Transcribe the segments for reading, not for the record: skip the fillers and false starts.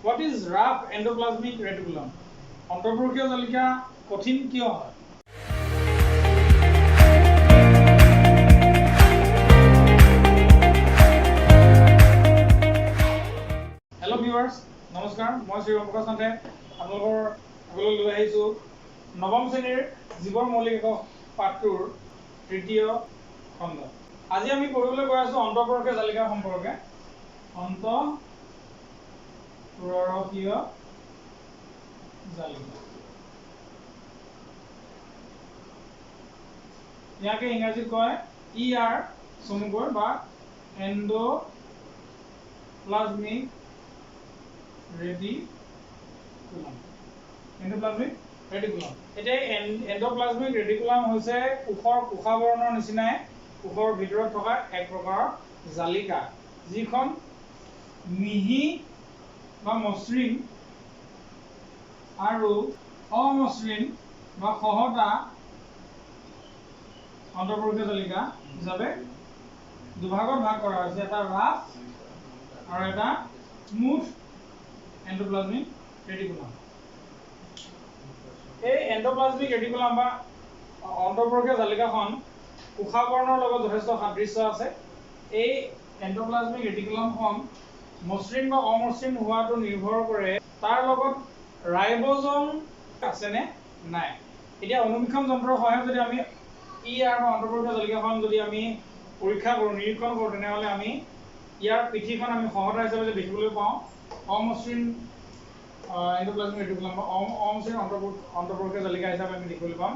What is rough endoplasmic reticulum? অন্তঃবৰ্ষীয় জালিকা কঠিন কিয় হয়? Hello viewers, নমস্কাৰ, মই শ্ৰী ৰমপ্ৰকাশ নাথে আপোনালোকৰ আগলৈ লৈ আহিছোঁ নৱম শ্ৰেণীৰ জীৱৰ মৌলিক একক পাঠটোৰ তৃতীয় খণ্ড। আজি আমি পঢ়িবলৈ গৈ আছোঁ অন্তঃবৰ্ষীয় জালিকা সম্পৰ্কে। অন্তঃবৰ্ষীয় জালিকা, ইয়াকে ইংৰাজীত কয় ER চমুকৈ বা এণ্ডোপ্লাজমিক ৰেটিকুলাম। এণ্ডোপ্লাজমিক ৰেটিকুলাম, এতিয়া এণ্ডোপ্লাজমিক ৰেটিকুলাম হৈছে কোষাবৰণৰ নিচিনাই কোষৰ ভিতৰত থকা এক প্ৰকাৰৰ জালিকা, যিখন মিহি বা মসৃণ আৰু অমসৃণ বা খহটা অন্তঃবৰ্ষীয় জালিকা হিচাপে দুভাগত ভাগ কৰা হৈছে, এটা ৰাফ আৰু এটা স্মুথ এণ্ডোপ্লাজমিক ৰেটিকুলাম। এই এণ্ডোপ্লাজমিক ৰেটিকুলাম বা অন্তঃবৰ্ষীয় জালিকাখন কোষাবৰণৰ লগত যথেষ্ট সাদৃশ্য আছে। এই এণ্ডোপ্লাজমিক ৰেটিকুলামখন মসৃণ বা অমসৃণ হোৱাটো নিৰ্ভৰ কৰে তাৰ লগত ৰাইবোজম আছেনে নাই। এতিয়া অনুবীক্ষণ যন্ত্ৰৰ সহায়ত যদি আমি ER বা অন্তঃবৰ্ষীয় জালিকাখন যদি আমি পৰীক্ষা কৰোঁ, নিৰীক্ষণ কৰোঁ, তেনেহ'লে আমি ইয়াৰ পিঠিখন আমি খহটা হিচাপে দেখিবলৈ পাওঁ। অমসৃণ এণ্ডোপ্লাজমিক ৰেটিকুলাম বা অমসৃণ অন্তঃবৰ্ষীয় জালিকা হিচাপে আমি দেখিবলৈ পাম,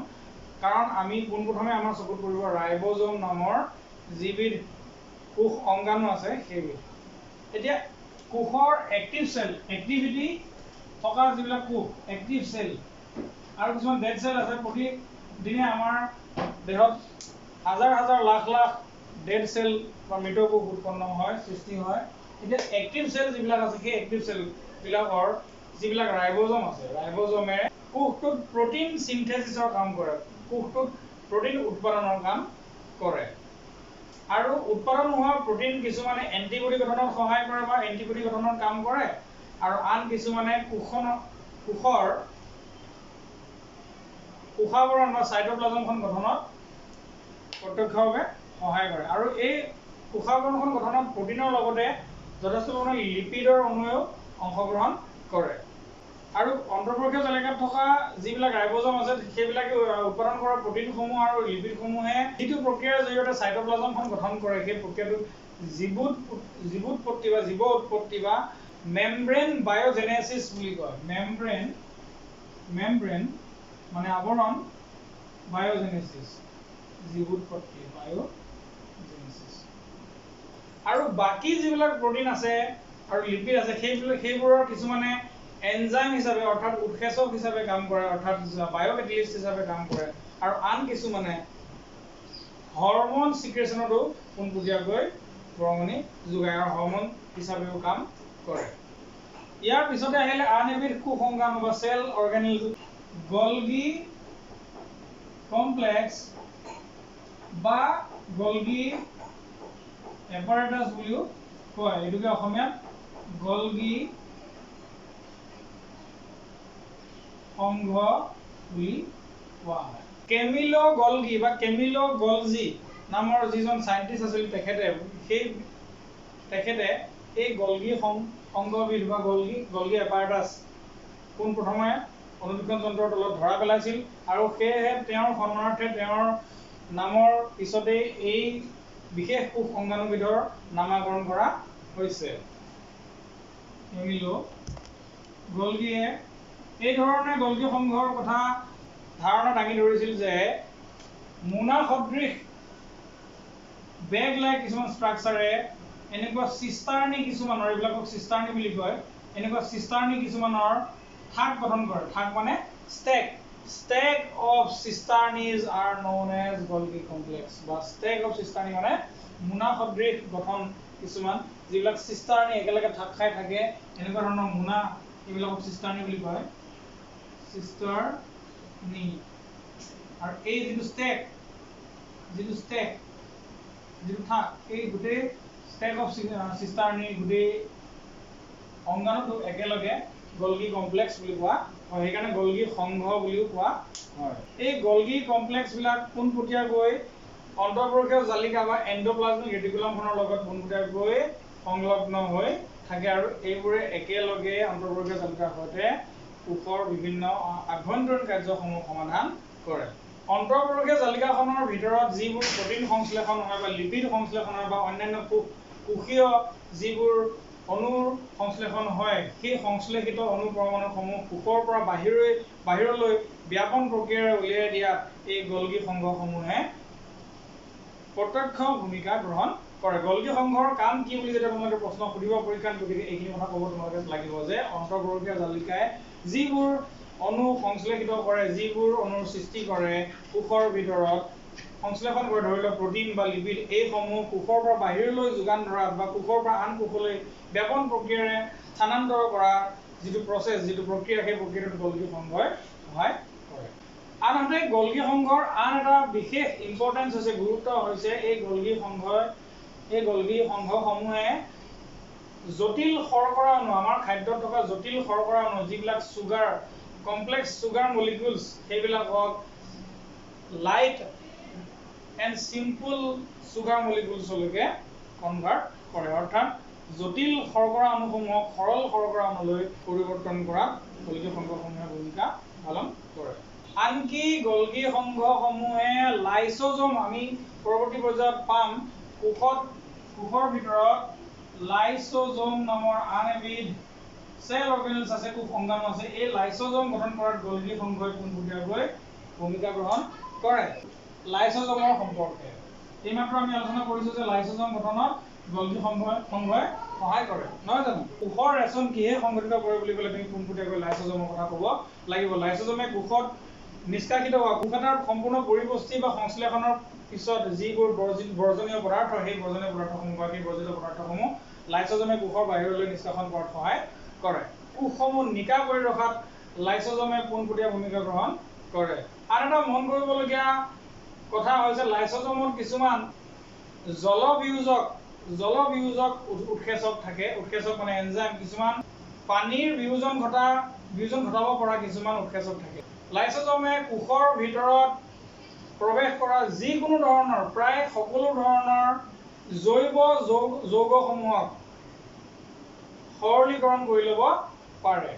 কাৰণ আমি পোনপ্ৰথমে আমাৰ চকুত পৰিব ৰাইবোজম নামৰ যিবিধ কোষ অংগাণু আছে সেইবিধ। এতিয়া কোষৰ এক্টিভ চেল, এক্টিভিটি থকা যিবিলাক কোষ এক্টিভ চেল আৰু কিছুমান ডেড চেল আছে। প্ৰতিদিনে আমাৰ দেহত হাজাৰ হাজাৰ লাখ লাখ ডেড চেল বা মৃত কোষ উৎপন্ন হয়, সৃষ্টি হয়। এতিয়া এক্টিভ চেল যিবিলাক আছে সেই এক্টিভ চেলবিলাকৰ যিবিলাক ৰাইবোজম আছে, ৰাইবোজমে কোষটোত প্ৰটিন সিনথেসিসৰ কাম কৰে, কোষটোত প্ৰটিন উৎপাদনৰ কাম কৰে। আৰু উৎপাদন হোৱা প্ৰটিন কিছুমানে এন্টিবডি গঠনত সহায় কৰে বা এন্টিবডি গঠনৰ কাম কৰে, আৰু আন কিছুমানে কোষাবৰণ বা সাইটোপ্লাজমখন গঠনত প্ৰত্যক্ষভাৱে সহায় কৰে। আৰু এই কোষাবৰণখন গঠনত প্ৰটিনৰ লগতে যথেষ্ট পৰিমাণে লিপিডৰ অণুৱেও অংশগ্ৰহণ কৰে। আৰু অন্তঃবৰ্ষীয় জালিকাত থকা যিবিলাক ৰাইবোজম আছে সেইবিলাকে উৎপাদন কৰা প্ৰটিনসমূহ আৰু লিপিডসমূহে যিটো প্ৰক্ৰিয়াৰ জৰিয়তে সাইটোপ্লাজমখন গঠন কৰে, সেই প্ৰক্ৰিয়াটোক জীৱ উৎপত্তি বা মেমব্ৰেন বায়োজেনেসিস বুলি কয়। মেমব্ৰেন মানে আৱৰণ, বায়োজেনেসিস জীৱ উৎপত্তি, বায়োজেনেসিস। আৰু বাকী যিবিলাক প্ৰটিন আছে আৰু লিপিড আছে সেইবোৰৰ কিছুমানে এনজাইম হিচাপে অৰ্থাৎ উৎসেচক হিচাপে কাম কৰে, অৰ্থাৎ বায়োকেটালিষ্ট হিচাপে কাম কৰে, আৰু আন কিছুমানে হৰমন সিক্ৰেচনতো পোনপটীয়াকৈ বৰঙণি যোগায় আৰু হৰমন হিচাপেও কাম কৰে। ইয়াৰ পিছতে আহিলে আন এবিধ কোষ অংগাণু বা চেল অৰ্গেনেল, গলগি কমপ্লেক্স বা গলগি এপাৰেটাছ বুলিও কয়। এইটোকে অসমীয়াত গলগি সংঘ বুলি কোৱা হয়। কেমিলো গলগি বা কেমিলো গলজি নামৰ যিজন সাইন্টিষ্ট আছিল, তেখেতে এই গলগি সংঘবিধ বা গলগি এপাৰেটাছ পোনপ্ৰথমে অনুবীক্ষণ যন্ত্ৰৰ তলত ধৰা পেলাইছিল, আৰু সেয়েহে তেওঁৰ সন্মানাৰ্থে তেওঁৰ নামৰ পিছতেই এই বিশেষ কোষ অংগাণুবিধৰ নামাকৰণ কৰা হৈছে। কেমিলো গলগিয়ে এই ধৰণে গলগি সংঘৰ কথা ধাৰণা দাঙি ধৰিছিল যে মোনা সদৃশ বেগ লাইক কিছুমান ষ্ট্ৰাকচাৰে এনেকুৱা চিষ্টাৰ্ণি কিছুমানৰ, এইবিলাকক চিষ্টাৰ্ণি বুলি কয়, এনেকুৱা চিষ্টাৰ্ণি কিছুমানৰ থাক গঠন কৰে। থাক মানে stack of cisterns are known as Golgi complex, বা stack of cisterns মানে মোনা সদৃশ গঠন কিছুমান, যিবিলাক চিষ্টাৰ্ণি একেলগে থাক খাই থাকে, এনেকুৱা ধৰণৰ মোনা, এইবিলাকক চিষ্টাৰ্ণি বুলি কয়, চিষ্টাৰ্ণি। আৰু এই যিটো থাক, এই গোটেই stack of cisterns গোটেই অংগাণুটোক একেলগে গলগি কমপ্লেক্স বুলি কোৱা হয়। সেইকাৰণে গলগি সংঘ বুলিও কোৱা হয়। এই গলগি কমপ্লেক্স বিলাক পোনপটীয়াকৈ অন্তঃপৰকীয় জালিকা বা এণ্ডোপ্লাজমিক ৰেটিকুলামখনৰ লগত পোনপটীয়াকৈ সংলগ্ন হৈ থাকে আৰু এইবোৰে একেলগে অন্তঃপৰকীয় জালিকাৰ সৈতে কোষৰ বিভিন্ন আভ্যন্তৰীণ কাৰ্যসমূহ সমাধান কৰে। অন্তঃপৰকীয় জালিকাখনৰ ভিতৰত যিবোৰ প্ৰটিন সংশ্লেষণ হয় বা লিপিড সংশ্লেষণ হয় বা অন্যান্য কোষীয় যিবোৰ অণুৰ সংশ্লেষণ হয়, সেই সংশ্লেষিত অণু পৰমাণুসমূহ কোষৰ পৰা বাহিৰলৈ ব্যাপন প্ৰক্ৰিয়াৰে উলিয়াই দিয়াত এই গলগি সংঘসমূহে প্ৰত্যক্ষ ভূমিকা গ্ৰহণ কৰে। গলগি সংঘৰ কাম কি বুলি যেতিয়া তোমালোকে প্ৰশ্ন সুধিব পৰীক্ষাত, গতিকে এইখিনি কথা ক'ব তোমালোকে লাগিব যে অন্তঃপৰকীয় জালিকাই যিবোৰ অণু সংশ্লেষিত কৰে, যিবোৰ অণুৰ সৃষ্টি কৰে কোষৰ ভিতৰত সংশ্লেষণ কৰে, ধৰি লওক প্ৰটিন বা লিপিড, এইসমূহ কোষৰ পৰা বাহিৰলৈ যোগান ধৰাত বা কোষৰ পৰা আন কোষলৈ ব্যাপন প্ৰক্ৰিয়াৰে স্থানান্তৰ কৰা যিটো প্ৰচেছ, যিটো প্ৰক্ৰিয়া, সেই প্ৰক্ৰিয়াটোত গলগি সংঘই সহায় কৰে। আনহাতে গলগি সংঘৰ আন এটা বিশেষ ইম্পৰ্টেঞ্চ হৈছে, গুৰুত্ব হৈছে এই গলগি সংঘসমূহে জটিল শৰ্কৰা অণু, আমাৰ খাদ্যত থকা জটিল শৰ্কৰা অণু যিবিলাক চুগাৰ, কমপ্লেক্স চুগাৰ মলিকিউলছ, সেইবিলাকক লাইট এণ্ড চিম্পল চুগাৰ মলিকিউলছলৈকে কনভাৰ্ট কৰে। অৰ্থাৎ জটিল শৰ্কৰা অণুসমূহক সৰল শৰ্কৰা অণুলৈ পৰিৱৰ্তন কৰাত গলগি সংঘসমূহে ভূমিকা পালন কৰে। আনকি গলগি সংঘসমূহে লাইচোজোম, আমি পৰৱৰ্তী পৰ্যায়ত পাম, কোষৰ ভিতৰত লাইচোজোম নামৰ আন এবিধ চেল অৰ্গেনেলছ আছে, কোষ অংগাণু আছে। এই লাইচোজোম গঠন কৰাত গলগি সংঘই পোনপটীয়াকৈ ভূমিকা গ্ৰহণ কৰে। লাইচোজোমৰ সম্পৰ্কে এইমাত্ৰ আমি আলোচনা কৰিছো যে লাইচোজোম গঠনত গলগি সংঘই সহায় কৰে, নহয় জানো? কোষৰ ৰেচন কিহে সংগঠিত কৰে বুলি ক'লে তুমি পোনপটীয়াকৈ লাইচোজোমৰ কথা ক'ব লাগিব। লাইচোজোমে কোষত নিষ্কাশিত হোৱা কোষ এটাৰ সম্পূৰ্ণ পৰিপুষ্টি বা সংশ্লেষণৰ পিছত যিবোৰ বৰ্জনীয় পদাৰ্থ, সেই বৰ্জনীয় পদাৰ্থসমূহ বা সেই বৰ্জিত পদাৰ্থসমূহ লাইচোজোমে কোষৰ বাহিৰলৈ নিষ্কাশন কৰাত সহায় কৰে। কোষসমূহ নিকা কৰি ৰখাত লাইচোজোমে পোনপটীয়া ভূমিকা গ্ৰহণ কৰে। আন এটা মন কৰিবলগীয়া কথা হৈছে লাইচোজোমত কিছুমান জলবিয়োজক উৎসেচক থাকে। উৎসেচক মানে এনজাইম, কিছুমান পানীৰ বিয়োজন ঘটাব পৰা কিছুমান উৎসেচক থাকে। লাইচোজোমে কোষৰ ভিতৰত প্ৰৱেশ কৰা যিকোনো ধৰণৰ, প্ৰায় সকলো ধৰণৰ জৈৱ যৌগসমূহক সৰলীকৰণ কৰি ল'ব পাৰে।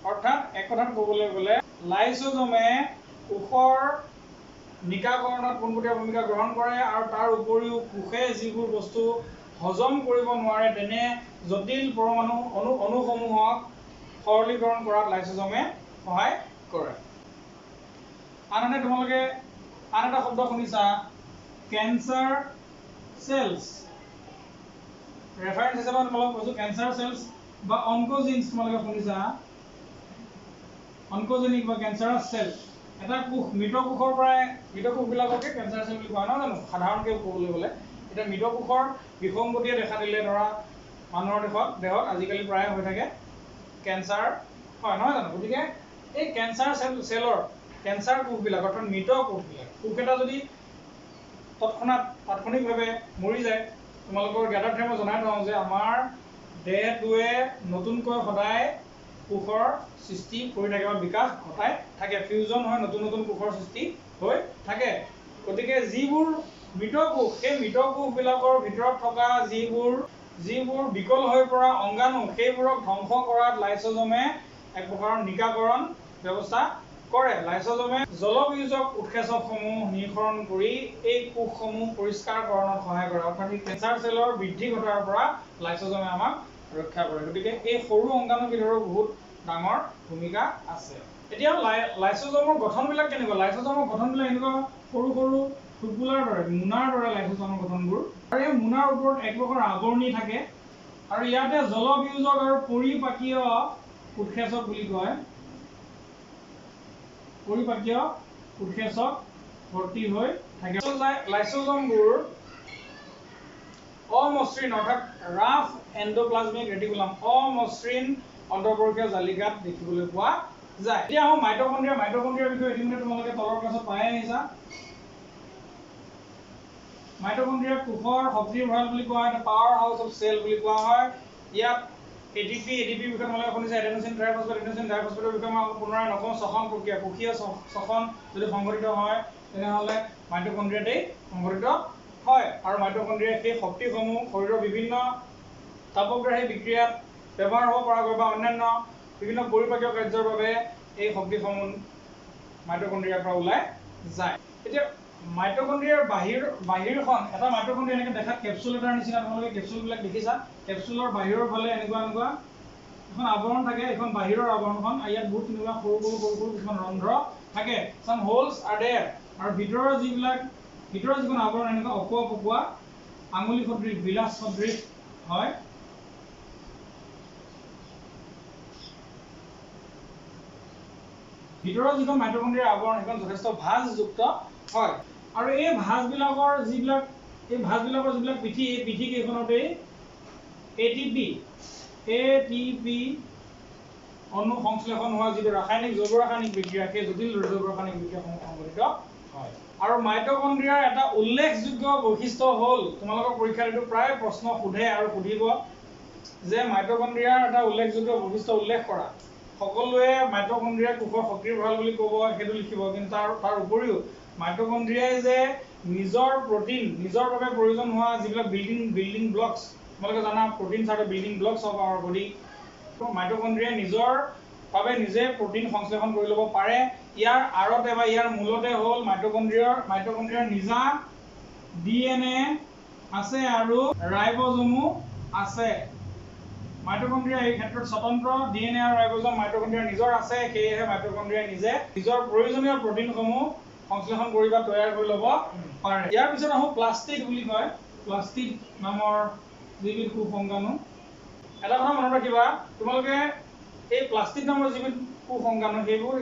অৰ্থাৎ এক কথাত ক'বলৈ গ'লে লাইচোজোমে কোষৰ নিকাকৰণত পোনপটীয়া ভূমিকা গ্ৰহণ কৰে আৰু তাৰ উপৰিও কোষে যিবোৰ বস্তু হজম কৰিব নোৱাৰে তেনে জটিল পৰমাণু অণুসমূহক সৰলীকৰণ কৰাত লাইচোজোমে সহায় কৰে। আনহাতে তোমালোকে আন এটা শব্দ শুনিছা, কেঞ্চাৰ চেলছ। ৰেফাৰেন্স হিচাপে তোমালোকক কৈছো কেঞ্চাৰ চেলছ বা অনকোজিনছ, তোমালোকে শুনিছা অনকোজেনিক বা কেঞ্চাৰাছ চেল। এটা কোষ, মৃত কোষবিলাককে কেঞ্চাৰ চেল বুলি কোৱা নহয় জানো, সাধাৰণকৈ ক'বলৈ গ'লে। এতিয়া মৃত কোষৰ বিসংগতিয়ে দেখা দিলে ধৰা মানুহৰ দেহত আজিকালি প্ৰায় হৈ থাকে কেঞ্চাৰ, হয় নহয় জানো? গতিকে এই কেঞ্চাৰ চেলৰ কেঞ্চাৰ কোষবিলাক, অৰ্থাৎ মৃত কোষবিলাক, কোষ এটা যদি তাৎক্ষণিকভাৱে মৰি যায়, তোমালোকৰ জ্ঞাতাৰ্থে মই জনাই থওঁ যে আমাৰ দেহটোৱে নতুনকৈ সদায় কোষৰ সৃষ্টি কৰি থাকে বা বিকাশ ঘটাই থাকে, ফিউজন হয় নতুন কোষৰ সৃষ্টি হৈ থাকে। গতিকে যিবোৰ মৃত কোষ, সেই মৃত কোষবিলাকৰ ভিতৰত থকা যিবোৰ বিকল হৈ পৰা অংগাণু, সেইবোৰক ধ্বংস কৰাত লাইচোজোমে এক প্ৰকাৰৰ নিকাকৰণ ব্যৱস্থা কৰে। লাইচোজোমে জলবিয়োজক উৎসেচকসমূহ নিঃসৰণ কৰি এই কোষসমূহ পৰিষ্কাৰকৰণত সহায় কৰে। অৰ্থাৎ এই কেঞ্চাৰ চেলৰ বৃদ্ধি ঘটাৰ পৰা লাইচোজোমে আমাক ৰক্ষা কৰে। গতিকে এই সৰু অংগাণুবিধৰো বহুত ডাঙৰ ভূমিকা আছে। এতিয়া লাইচোজোমৰ গঠনবিলাক কেনেকুৱা? লাইচোজোমৰ গঠনবিলাক এনেকুৱা সৰু সৰু ফুটবলৰ দৰে, মোনাৰ দৰে লাইচোজোমৰ গঠনবোৰ। আৰু এই মোনাৰ ওপৰত এক প্ৰকাৰ আৱৰণি থাকে আৰু ইয়াতে জলবিয়োজক আৰু পৰিপাকীয় উৎসেচক বুলি কয়, পৰিপাকীয় উৎসেচক ভৰ্তি হৈ থাকে। লাইচোজোমবোৰ অমসৃণ, অৰ্থাৎ ৰাফ এণ্ডোপ্লাজমিক ৰেটিকুলাম, অমসৃণ অন্তঃপৰকীয় জালিকাত দেখিবলৈ পোৱা যায়। এতিয়া আহোঁ মাইটকণ্ড্ৰিয়া। মাইটকণ্ড্ৰিয়াৰ বিষয়ে ইতিমধ্যে তোমালোকে তলৰ ক্লাছত পাই আহিছা। মাইটকণ্ড্ৰিয়াক কোষৰ শক্তিৰ ভঁৰাল বুলি কোৱা হয়, পাৱাৰ হাউচ অফ চেল বুলি কোৱা হয়। ইয়াত ATP বিষয়ে তোমালোকে শুনিছা এডেনোচিন ট্ৰাইফচফেট এডেনোচিন ডাইফচফেটৰ বিষয়ে মই পুনৰাই নকওঁ শ্বসন প্ৰক্ৰিয়া কোষীয় শ্বসন যদি সংঘটিত হয় তেনেহ'লে মাইটকণ্ড্ৰিয়াতেই সংঘটিত হয় আৰু মাইটকণ্ড্ৰিয়াই সেই শক্তিসমূহ শৰীৰৰ বিভিন্ন তাপগ্ৰাহী বিক্ৰিয়াত ব্যৱহাৰ হ'ব পৰাকৈ বা অন্যান্য বিভিন্ন পৰিপাকীয় কাৰ্যৰ বাবে এই শক্তিসমূহ মাইটকণ্ড্ৰিয়াৰ পৰা ওলাই যায় এতিয়া মাইটকণ্ড্ৰিয়াৰ বাহিৰখন এটা মাইটকণ্ড্ৰিয়া এনেকৈ দেখাত কেপচুল এটাৰ নিচিনা তোমালোকে কেপচুলবিলাক দেখিছা কেপচুলৰ বাহিৰৰ ফালে এনেকুৱা এখন আৱৰণ থাকে এখন বাহিৰৰ আৱৰণখন ইয়াত বহুত তেনেকুৱা সৰু কিছুমান ৰন্ধ্ৰ থাকে some holes are there আৰু ভিতৰৰ যিখন আৱৰণ এনেকুৱা অকোৱা আঙুলি সদৃশ বিলাস সদৃশ হয় ভিতৰৰ যিখন মাইটকণ্ড্ৰিয়াৰ আৱৰণ সেইখন যথেষ্ট ভাঁজযুক্ত হয় আৰু এই ভাঁজবিলাকৰ যিবিলাক পিঠি এই পিঠি কেইখনতেই ATP অণু সংশ্লেষণ হোৱা যিটো জৈৱ ৰাসায়নিক বিক্ৰিয়া সেই জটিল জৈৱ ৰাসায়নিক বিক্ৰিয়াসমূহ সংঘটিত হয় আৰু মাইটকণ্ড্ৰিয়াৰ এটা উল্লেখযোগ্য বৈশিষ্ট্য হ'ল তোমালোকৰ পৰীক্ষাত এইটো প্ৰায় প্ৰশ্ন সোধে আৰু সুধিব যে মাইটকণ্ড্ৰিয়াৰ এটা উল্লেখযোগ্য বৈশিষ্ট্য উল্লেখ কৰা সকলোৱে মাইটকণ্ড্ৰিয়া কোষৰ শক্তিৰ ভঁৰাল বুলি ক'ব সেইটো লিখিব কিন্তু তাৰ উপৰিও মাইটকণ্ড্ৰিয়াই যে নিজৰ প্ৰটিন নিজৰ বাবে প্ৰয়োজন হোৱা যিবিলাক বিল্ডিং ব্লকছ তোমালোকে জানা প্ৰটিনছ আৰু building blocks of our body মাইটকণ্ড্ৰিয়াই নিজৰ বাবে নিজে প্ৰটিন সংশ্লেষণ কৰি ল'ব পাৰে ইয়াৰ আঁৰতে বা ইয়াৰ মূলতে হ'ল মাইটকণ্ড্ৰিয়াৰ নিজা DNA আছে আৰু ৰাইবজমো আছে মাইটকণ্ড্ৰিয়া এই ক্ষেত্ৰত স্বতন্ত্ৰ DNA আৰু ৰাইবজম মাইটকণ্ড্ৰিয়াৰ নিজৰ আছে সেয়েহে মাইটকণ্ড্ৰিয়াই নিজে নিজৰ প্ৰয়োজনীয় প্ৰটিনসমূহ সংশ্লেষণ কৰি বা তৈয়াৰ কৰি ল'ব পাৰে ইয়াৰ পিছত আহোঁ প্লাষ্টিড বুলি কয় প্লাষ্টিড নামৰ যিবিধ কোষংগাণু এটা কথা মনত ৰাখিবা তোমালোকে এই প্লাষ্টিড নামৰ যিবিধ কোষংগাণু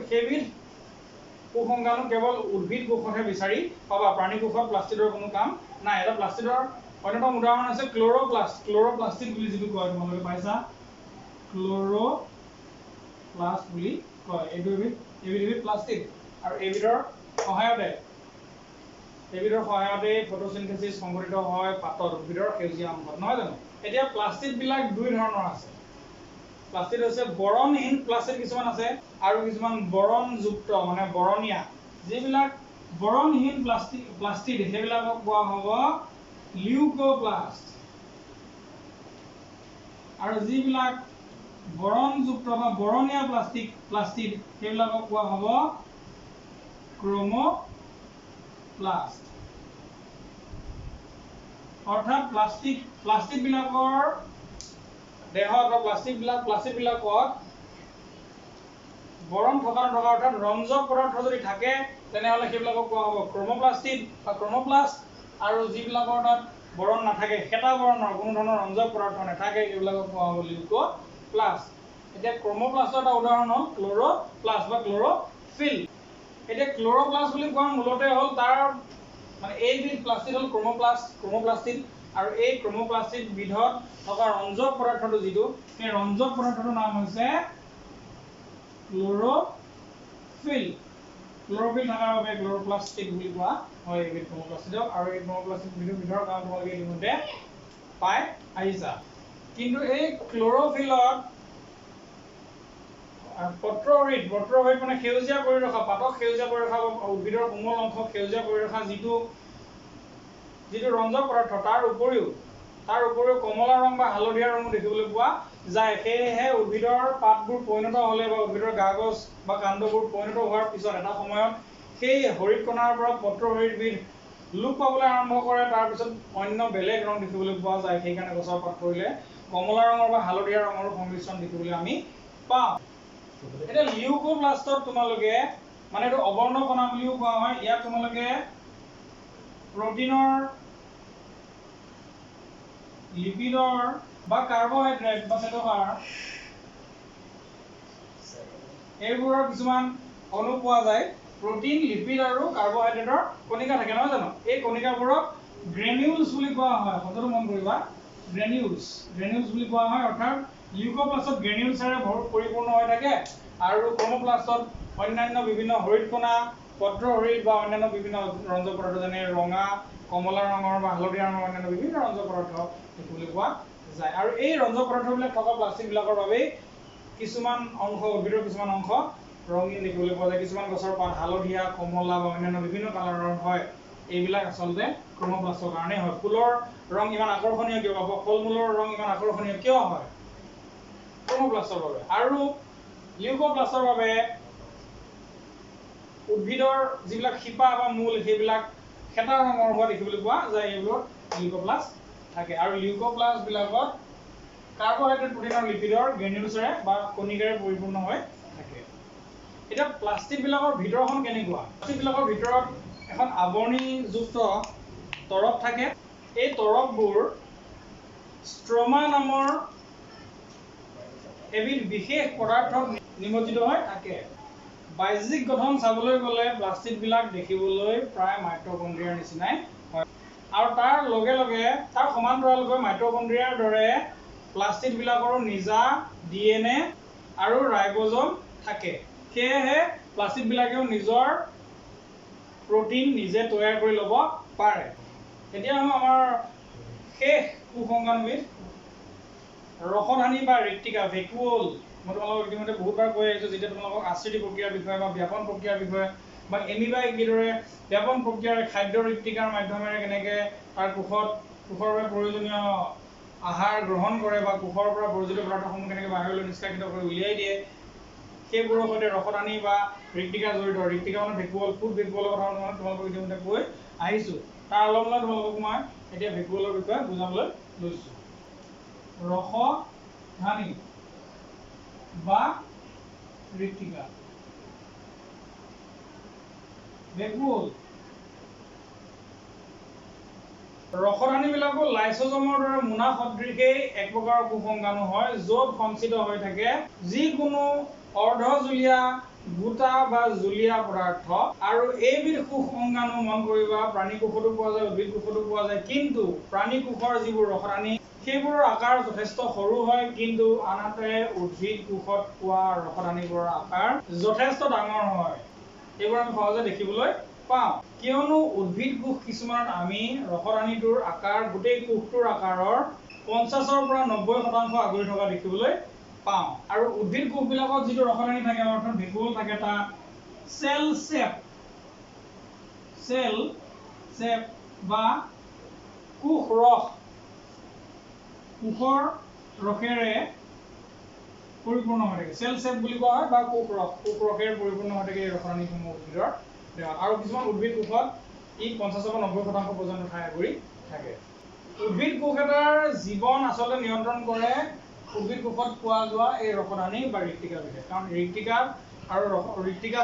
সেইবিধ কোষংগাণু কেৱল উদ্ভিদ কোষতহে বিচাৰি পাবা প্ৰাণী কোষত প্লাষ্টিডৰ কোনো কাম নাই এটা প্লাষ্টিডৰ অন্যতম উদাহৰণ আছে ক্ল'ৰ'প্লাষ্টিড বুলি যিটো কয় তোমালোকে পাইছা ক্ল'ৰ'প্লাষ্ট বুলি কয় এইবিধ প্লাষ্টিড আৰু এইবিধৰ সহায়তে ফটোচিনথেসিস সংঘটিত হয় পাতত উদ্ভিদৰ সেউজীয়া অংশত নহয় জানো এতিয়া প্লাষ্টিড বিলাক দুই ধৰণৰ আছে প্লাষ্টিড হৈছে বৰণহীন প্লাষ্টিড কিছুমান আছে আৰু কিছুমান বৰণযুক্ত মানে বৰণীয়া যিবিলাক বৰণহীন প্লাষ্টিড সেইবিলাকক কোৱা হ'ব লিউকোপ্লাষ্ট আৰু যিবিলাক বৰণযুক্ত বা বৰণীয়া প্লাষ্টিড সেইবিলাকক কোৱা হ'ব ক্ৰোমোপ্লাষ্ট অৰ্থাৎ প্লাষ্টিড বিলাকৰ দেহত বা প্লাষ্টিড বিলাকত বৰণ থকা অৰ্থাৎ ৰঞ্জক পদাৰ্থ যদি থাকে তেনেহ'লে সেইবিলাকক কোৱা হ'ব ক্ৰোমোপ্লাষ্টিড বা ক্ৰোমোপ্লাষ্ট আৰু যিবিলাকৰ তাত বৰণ নাথাকে হেতা বৰণৰ কোনো ধৰণৰ ৰঞ্জক পদাৰ্থ নাথাকে সেইবিলাকক কোৱা হ'ব লিউকোপ্লাষ্ট এতিয়া ক্ৰোমোপ্লাষ্টৰ এটা উদাহৰণ হ'ল ক্ল'ৰ'প্লাষ্ট বা ক্ল'ৰ'ফিল এতিয়া ক্ল'ৰ'প্লাষ্ট বুলি কোৱা মূলতে হ'ল তাৰ মানে এইবিধ প্লাষ্টিড হ'ল ক্ৰোমোপ্লাষ্টিড আৰু এই ক্ৰোমোপ্লাষ্টিড বিধত থকা ৰঞ্জক পদাৰ্থটো যিটো সেই ৰঞ্জক পদাৰ্থটোৰ নাম হৈছে ক্ল'ৰ'ফিল থকাৰ বাবে ক্ল'ৰ'প্লাষ্টিড বুলি কোৱা হয় এইবিধ ক্ৰোমোপ্লাষ্টিডক আৰু এই ক্ৰোমোপ্লাষ্টিড বিধৰ কাম তোমালোকে ইতিমধ্যে পাই আহিছা কিন্তু এই ক্ল'ৰ'ফিলত পত্ৰহৰিত মানে সেউজীয়া কৰি ৰখা পাতক সেউজীয়া কৰি ৰখা উদ্ভিদৰ কোমল অংশক সেউজীয়া কৰি ৰখা যিটো ৰঞ্জক পদাৰ্থ তাৰ উপৰিও কমলা ৰং বা হালধীয়া ৰঙো দেখিবলৈ পোৱা যায় সেয়েহে উদ্ভিদৰ পাতবোৰ পৰিণত হ'লে বা উদ্ভিদৰ গা-গছ বা কাণ্ডবোৰ পৰিণত হোৱাৰ পিছত এটা সময়ত সেই হৰিত কণাৰ পৰা পত্ৰহৰিতবিধ লোপ পাবলৈ আৰম্ভ কৰে তাৰপিছত অন্য বেলেগ ৰং দেখিবলৈ পোৱা যায় সেইকাৰণে গছৰ পাত পৰিলে কমলা ৰঙৰ বা হালধীয়া ৰঙৰ সংমিশ্ৰণ দেখিবলৈ আমি পাওঁ এতিয়া লিউকোপ্লাষ্টত তোমালোকে মানে এইটো অবৰ্ণ কণা বুলিও কোৱা হয় ইয়াত তোমালোকে প্ৰটিনৰ লিপিডৰ বা কাৰ্বহাইড্ৰেট বা চেতসাৰ এইবোৰৰ কিছুমান অণু পোৱা যায় প্ৰটিন লিপিড আৰু কাৰ্বহাইড্ৰেটৰ কণিকা থাকে নহয় জানো এই কণিকাবোৰক গ্ৰেনিউলছ বুলি কোৱা হয় কথাটো মন কৰিবা গ্ৰেনিউলছ বুলি কোৱা হয় অৰ্থাৎ লিউকোপ্লাষ্টত গ্ৰেনিউলছৰে পৰিপূৰ্ণ হৈ থাকে আৰু ক্ৰোমোপ্লাষ্টত অন্যান্য বিভিন্ন হৰিত কণা পত্ৰহৰিত বা অন্যান্য বিভিন্ন ৰঞ্জক পদাৰ্থ যেনে ৰঙা কমলা ৰঙৰ বা হালধীয়া ৰঙৰ অন্যান্য বিভিন্ন ৰঞ্জক পদাৰ্থ দেখিবলৈ পোৱা যায়। আৰু এই ৰঞ্জক পদাৰ্থবিলাক থকা প্লাষ্টিকবিলাকৰ বাবেই কিছুমান অংশ উদ্ভিদৰ কিছুমান অংশ ৰঙীন দেখিবলৈ পোৱা যায়। কিছুমান গছৰ পাত হালধীয়া, কমলা বা অন্যান্য বিভিন্ন কালাৰৰ হয়। এইবিলাক আচলতে ক্ৰমপ্লাষ্টৰ কাৰণে হয়। ফুলৰ ৰং ইমান আকৰ্ষণীয় কিয়, বা ফল মূলৰ ৰং ইমান আকৰ্ষণীয় কিয় হয়? ক্ৰমপ্লাষ্টৰ বাবে। আৰু লিউকোপ্লাষ্টৰ বাবে উদ্ভিদৰ যিবিলাক শিপা বা মূল সেইবিলাক খেতা ৰঙৰ হোৱা দেখিবলৈ পোৱা যায়। এইবোৰত লিউকোপ্লাষ্ট থাকে। আৰু লিউকোপ্লাষ্ট বিলাকত কাৰ্বহাইড্ৰেট, প্ৰটিন আৰু লিপিডৰ গ্ৰেনিউলছেৰে বা কণিকাৰে পৰিপূৰ্ণ হৈ থাকে। এতিয়া প্লাষ্টিকবিলাকৰ ভিতৰখন কেনেকুৱা? প্লাষ্টিকবিলাকৰ ভিতৰত এখন আৱৰণীযুক্ত তৰপ থাকে। এই তৰপবোৰ ষ্ট্ৰমা নামৰ এবিধ বিশেষ পদাৰ্থত নিমজ্জিত হৈ থাকে। বাহ্যিক গঠন চাবলৈ গ'লে প্লাষ্টিকবিলাক দেখিবলৈ প্ৰায় মাইটকণ্ড্ৰিয়াৰ নিচিনাই হয়। আৰু তাৰ লগে লগে তাৰ সমান্তৰালকৈ মাইটকণ্ড্ৰিয়াৰ দৰে প্লাষ্টিকবিলাকৰো নিজা DNA আৰু ৰাইব'জম থাকে। সেয়েহে প্লাষ্টিকবিলাকেও নিজৰ প্ৰটিন নিজে তৈয়াৰ কৰি ল'ব পাৰে। এতিয়া আমাৰ শেষ কুসংস্কাৰবিধ ৰসধানী বা ৰিক্তিকা, ভেকুৱল। মই তোমালোকক ইতিমধ্যে বহুতবাৰ কৈ আহিছোঁ, যেতিয়া তোমালোকক আশ্ৰিত প্ৰক্ৰিয়াৰ বিষয়ে বা ব্যাপন প্ৰক্ৰিয়াৰ বিষয়ে বা এমিবাই কিদৰে ব্যাপন প্ৰক্ৰিয়াৰে খাদ্য ৰিক্তিকাৰ মাধ্যমেৰে কেনেকৈ তাৰ কোষৰ বাবে প্ৰয়োজনীয় আহাৰ গ্ৰহণ কৰে বা কোষৰ পৰা বৰ্জিত পদাৰ্থসমূহ কেনেকৈ বাহিৰলৈ নিষ্কাশিত কৰি উলিয়াই দিয়ে, সেইবোৰৰ সৈতে ৰসধানী বা ৰিক্তিকা জড়িত। ৰিক্তিকা মানে ভেকুৱল, ফুড ভেকুৱলৰ কথা তোমালোকক ইতিমধ্যে কৈ আহিছোঁ। তাৰ অলপ তোমালোকক মই এতিয়া ভেকুৱলৰ বিষয়ে বুজাবলৈ লৈছোঁ। ৰসধানী বা ৰিক্তিকা, ভেকুৱল। ৰসধানীবিলাকো লাইসোজমৰ দৰে মোনা সদৃশেই এক প্ৰকাৰৰ কুসংস্কাৰো হয়, য'ত সঞ্চিত হৈ থাকে যিকোনো অৰ্ধজুলীয়া গোটা বা জুলীয়া পদাৰ্থ। আৰু এইবিধ কুসংস্কাৰো মন কৰিবা প্ৰাণী কোষতো পোৱা যায়, উদ্ভিদ কোষতো পোৱা যায়। কিন্তু প্ৰাণী কোষৰ যিবোৰ ৰসধানী সেইবোৰৰ আকাৰ যথেষ্ট সৰু হয়, কিন্তু আনহাতে উদ্ভিদ কোষত পোৱা ৰসধানীবোৰৰ আকাৰ যথেষ্ট ডাঙৰ হয়। এইবোৰ আমি সহজে দেখিবলৈ পাওঁ, কিয়নো উদ্ভিদ কোষ কিছুমানত আমি ৰসধানীটোৰ আকাৰ গোটেই কোষটোৰ আকাৰৰ 50ৰ পৰা 90% আগুৰি থকা দেখিবলৈ পাওঁ। আৰু উদ্ভিদ কোষবিলাকত যিটো ৰসধানী থাকে অৰ্থাৎ ভেকুৱল থাকে, তাত চেল শেপ বা কোষ ৰস, কোষৰ ৰসেৰে পৰিপূৰ্ণ হৈ থাকে। চেল শেপ বুলি কোৱা হয় বা কোষ ৰসেৰে পৰিপূৰ্ণ হৈ থাকে এই ৰসধানীসমূহ উদ্ভিদৰ দেহত। আৰু কিছুমান উদ্ভিদ কোষত ই 50ৰ পৰা 90% পৰ্যন্ত ঠাই আগুৰি থাকে। উদ্ভিদ কোষ এটাৰ জীৱন আচলতে নিয়ন্ত্ৰণ কৰে উদ্ভিদ কোষত পোৱা যোৱা এই ৰসধানী বা ৰিক্তিকা বিধে। কাৰণ ৰিক্তিকা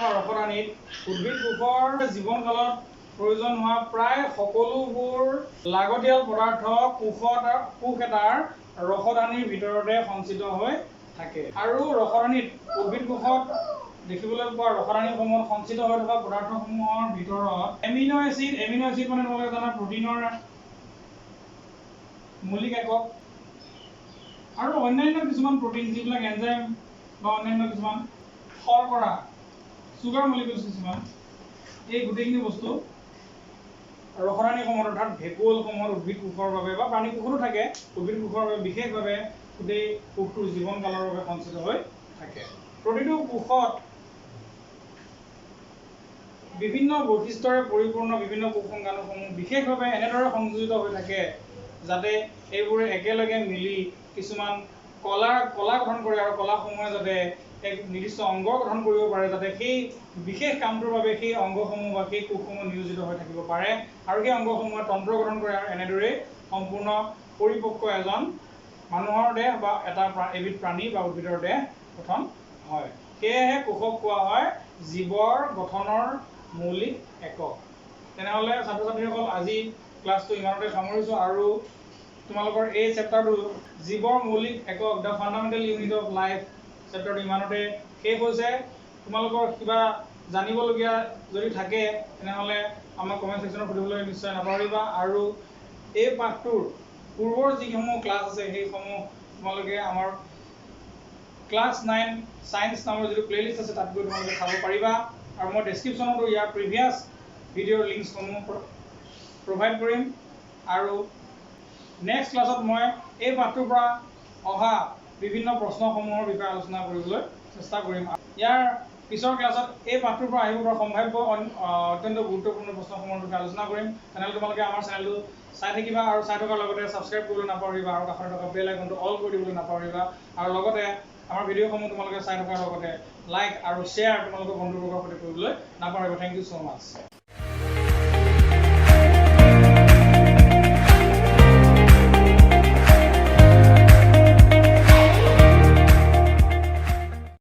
বা ৰসধানীত উদ্ভিদ কোষৰ জীৱন কালত প্ৰয়োজন হোৱা প্ৰায় সকলোবোৰ লাগতিয়াল পদাৰ্থ কোষ এটাৰ ৰসধানীৰ ভিতৰতে সঞ্চিত হৈ থাকে। আৰু ৰসধানীত উদ্ভিদ কোষত দেখিবলৈ পোৱা ৰসধানীসমূহত সঞ্চিত হৈ থকা পদাৰ্থসমূহৰ ভিতৰত এমিনো এচিড মানে তোমালোকে জানা প্ৰটিনৰ মৌলিক একক, আৰু অন্যান্য কিছুমান প্ৰটিন যিবিলাক এনজাইম বা অন্যান্য কিছুমান শৰ্কৰা, চুগাৰ মলিকিউলছ কিছুমান, এই গোটেইখিনি বস্তু ৰসধানীসমূহত অৰ্থাৎ ভেকুৱলসমূহত উদ্ভিদ কোষৰ বাবে বা প্ৰাণী কোষতো থাকে, উদ্ভিদ কোষৰ বাবে বিশেষভাৱে গোটেই কোষটোৰ জীৱন কালৰ বাবে সঞ্চিত হৈ থাকে। প্ৰতিটো কোষত বিভিন্ন বৈশিষ্ট্যৰে পৰিপূৰ্ণ বিভিন্ন কুসংস্কাৰসমূহ বিশেষভাৱে এনেদৰে সংযোজিত হৈ থাকে যাতে এইবোৰে একেলগে মিলি কিছুমান কলা গঠন কৰে, আৰু কলাসমূহে যাতে এক নিৰ্দিষ্ট অংগ গঠন কৰিব পাৰে, যাতে সেই বিশেষ কামটোৰ বাবে সেই অংগসমূহ বা সেই কোষসমূহ নিয়োজিত হৈ থাকিব পাৰে, আৰু সেই অংগসমূহে তন্ত্ৰ গঠন কৰে, আৰু এনেদৰেই সম্পূৰ্ণ পৰিপক্ক এজন মানুহৰ দেহ বা এবিধ প্ৰাণী বা উদ্ভিদৰ দেহ গঠন হয়। সেয়েহে কোষক কোৱা হয় জীৱৰ গঠনৰ মৌলিক একক। তেনেহ'লে ছাত্ৰ ছাত্ৰীসকল আজি ক্লাছটো ইমানতে সামৰিছোঁ, আৰু তোমালোকৰ এই চেপ্টাৰটো জীৱৰ মৌলিক একক the fundamental unit of life চেপ্টাৰটো ইমানতে শেষ হৈছে। তোমালোকৰ কিবা জানিবলগীয়া যদি থাকে তেনেহ'লে আমাক কমেণ্ট ছেকশ্যনত সুধিবলৈ নিশ্চয় নাপাহৰিবা। আৰু এই পাঠটোৰ পূৰ্বৰ যিসমূহ ক্লাছ আছে সেইসমূহ তোমালোকে আমাৰ ক্লাছ 9 ছায়েন্স নামৰ যিটো প্লেলিষ্ট আছে তাত গৈ তোমালোকে চাব পাৰিবা। আৰু মই ডেছক্ৰিপশ্যনতো ইয়াৰ প্ৰিভিয়াছ ভিডিঅ'ৰ লিংকসমূহ প্ৰভাইড কৰিম। আৰু নেক্সট ক্লাছত মই এই পাঠটোৰ পৰা অহা বিভিন্ন প্ৰশ্নসমূহৰ বিষয়ে আলোচনা কৰিবলৈ চেষ্টা কৰিম। ইয়াৰ পিছৰ ক্লাছত এই পাঠটোৰ পৰা আহিব পৰা সম্ভাৱ্য অত্যন্ত গুৰুত্বপূৰ্ণ প্ৰশ্নসমূহৰ বিষয়ে আলোচনা কৰিম। তেনেহ'লে তোমালোকে আমাৰ চেনেলটো চাই থাকিবা আৰু চাই থকাৰ লগতে ছাবস্ক্ৰাইব কৰিবলৈ নাপাহৰিবা আৰু কাষতে থকা বেল আইকনটো অল কৰি দিবলৈ নাপাহৰিবা আৰু লগতে আমাৰ ভিডিঅ'সমূহ তোমালোকে চাই থকাৰ লগতে লাইক আৰু শ্বেয়াৰ তোমালোকৰ বন্ধুবৰ্গৰ সৈতে কৰিবলৈ নাপাহৰিবা। Thank you so' much.